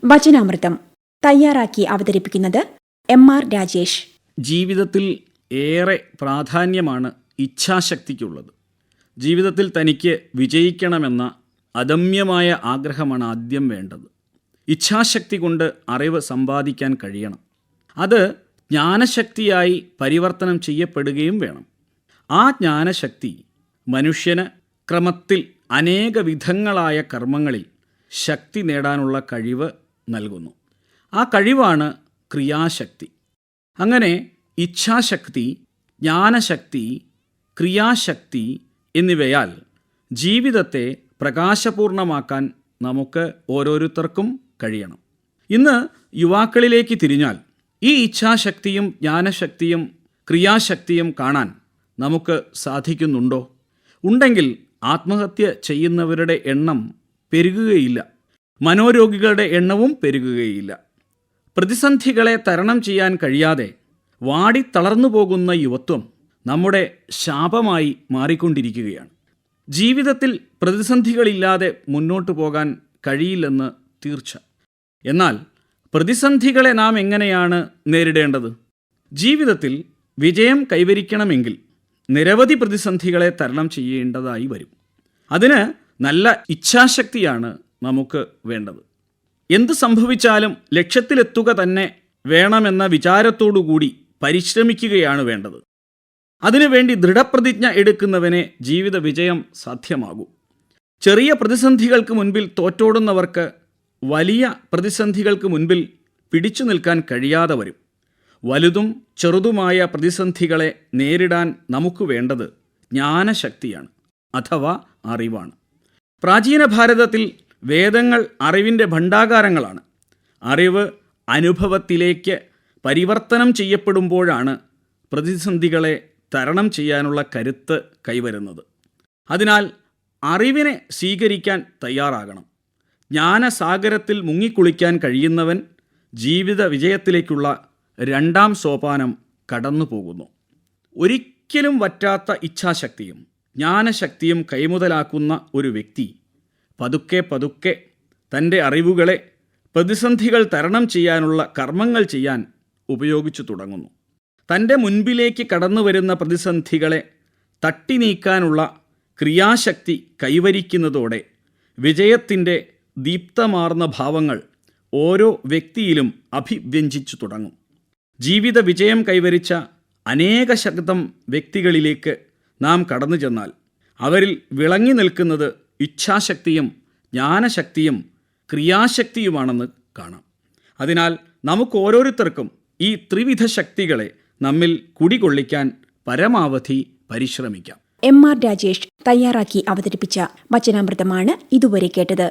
വചനാമൃതം തയ്യാറാക്കി അവതരിപ്പിക്കുന്നത് എം.ആർ. രാജേഷ്. ജീവിതത്തിൽ ഏറെ പ്രാധാന്യമാണ് ഇച്ഛാശക്തിക്കുള്ളത്. ജീവിതത്തിൽ തനിക്ക് വിജയിക്കണമെന്ന അദമ്യമായ ആഗ്രഹമാണ് ആദ്യം വേണ്ടത്. ഇച്ഛാശക്തി കൊണ്ട് അറിവ് സമ്പാദിക്കാൻ കഴിയണം. അത് ജ്ഞാനശക്തിയായി പരിവർത്തനം ചെയ്യപ്പെടുകയും വേണം. ആ ജ്ഞാനശക്തി മനുഷ്യന് ക്രമത്തിൽ അനേക വിധങ്ങളായ കർമ്മങ്ങളിൽ ശക്തി നേടാനുള്ള കഴിവ് നൽകുന്നു. ആ കഴിവാണ് ക്രിയാശക്തി. അങ്ങനെ ഇച്ഛാശക്തി, ജ്ഞാനശക്തി, ക്രിയാശക്തി എന്നിവയാൽ ജീവിതത്തെ പ്രകാശപൂർണമാക്കാൻ നമുക്ക് ഓരോരുത്തർക്കും കഴിയണം. ഇന്ന് യുവാക്കളിലേക്ക് തിരിഞ്ഞാൽ ഈ ഇച്ഛാശക്തിയും ജ്ഞാനശക്തിയും ക്രിയാശക്തിയും കാണാൻ നമുക്ക് സാധിക്കുന്നുണ്ടോ? ഉണ്ടെങ്കിൽ ആത്മഹത്യ ചെയ്യുന്നവരുടെ എണ്ണം പെരുകുകയില്ല, മനോരോഗികളുടെ എണ്ണവും പെരുകുകയില്ല. പ്രതിസന്ധികളെ തരണം ചെയ്യാൻ കഴിയാതെ വാടിത്തളർന്നു പോകുന്ന യുവത്വം നമ്മുടെ ശാപമായി മാറിക്കൊണ്ടിരിക്കുകയാണ്. ജീവിതത്തിൽ പ്രതിസന്ധികളില്ലാതെ മുന്നോട്ടു പോകാൻ കഴിയില്ലെന്ന് തീർച്ച. എന്നാൽ പ്രതിസന്ധികളെ നാം എങ്ങനെയാണ് നേരിടേണ്ടത്? ജീവിതത്തിൽ വിജയം കൈവരിക്കണമെങ്കിൽ നിരവധി പ്രതിസന്ധികളെ തരണം ചെയ്യേണ്ടതായി വരും. അതിന് നല്ല ഇച്ഛാശക്തിയാണ് നമുക്ക് വേണ്ടത്. എന്ത് സംഭവിച്ചാലും ലക്ഷ്യത്തിലെത്തുക തന്നെ വേണമെന്ന വിചാരത്തോടുകൂടി പരിശ്രമിക്കുകയാണ് വേണ്ടത്. അതിനുവേണ്ടി ദൃഢപ്രതിജ്ഞ എടുക്കുന്നവനെ ജീവിത വിജയം സാധ്യമാകൂ. ചെറിയ പ്രതിസന്ധികൾക്ക് മുൻപിൽ തോറ്റോടുന്നവർക്ക് വലിയ പ്രതിസന്ധികൾക്ക് മുൻപിൽ പിടിച്ചു നിൽക്കാൻ കഴിയാതെ വരും. വലുതും ചെറുതുമായ പ്രതിസന്ധികളെ നേരിടാൻ നമുക്ക് വേണ്ടത് ജ്ഞാനശക്തിയാണ്, അഥവാ അറിവാണ്. പ്രാചീന ഭാരതത്തിൽ വേദങ്ങൾ അറിവിൻ്റെ ഭണ്ഡാകാരങ്ങളാണ്. അറിവ് അനുഭവത്തിലേക്ക് പരിവർത്തനം ചെയ്യപ്പെടുമ്പോഴാണ് പ്രതിസന്ധികളെ തരണം ചെയ്യാനുള്ള കരുത്ത് കൈവരുന്നത്. അതിനാൽ അറിവിനെ സ്വീകരിക്കാൻ തയ്യാറാകണം. ജ്ഞാനസാഗരത്തിൽ മുങ്ങിക്കുളിക്കാൻ കഴിയുന്നവൻ ജീവിത വിജയത്തിലേക്കുള്ള രണ്ടാം സോപാനം കടന്നു പോകുന്നു. ഒരിക്കലും വറ്റാത്ത ഇച്ഛാശക്തിയും ജ്ഞാനശക്തിയും കൈമുതലാക്കുന്ന ഒരു വ്യക്തി പതുക്കെ പതുക്കെ തൻ്റെ അറിവുകളെ പ്രതിസന്ധികൾ തരണം ചെയ്യാനുള്ള കർമ്മങ്ങൾ ചെയ്യാൻ ഉപയോഗിച്ചു തുടങ്ങുന്നു. തൻ്റെ മുൻപിലേക്ക് കടന്നു വരുന്ന പ്രതിസന്ധികളെ തട്ടി നീക്കാനുള്ള ക്രിയാശക്തി കൈവരിക്കുന്നതോടെ വിജയത്തിൻ്റെ ദീപ്തമാർന്ന ഭാവങ്ങൾ ഓരോ വ്യക്തിയിലും അഭിവ്യഞ്ജിച്ചു തുടങ്ങും. ജീവിത വിജയം കൈവരിച്ച അനേക ശതം വ്യക്തികളിലേക്ക് നാം കടന്നു ചെന്നാൽ അവരിൽ വിളങ്ങി നിൽക്കുന്നത് ഇച്ഛാശക്തിയും ജ്ഞാനശക്തിയും ക്രിയാശക്തിയുമാണെന്ന് കാണാം. അതിനാൽ നമുക്ക് ഓരോരുത്തർക്കും ഈ ത്രിവിധ ശക്തികളെ നമ്മിൽ കുടികൊള്ളിക്കാൻ പരമാവധി പരിശ്രമിക്കാം. എം.ആർ. രാജേഷ് തയ്യാറാക്കി അവതരിപ്പിച്ച വചനാമൃതമാണ് ഇതുവരെ കേട്ടത്.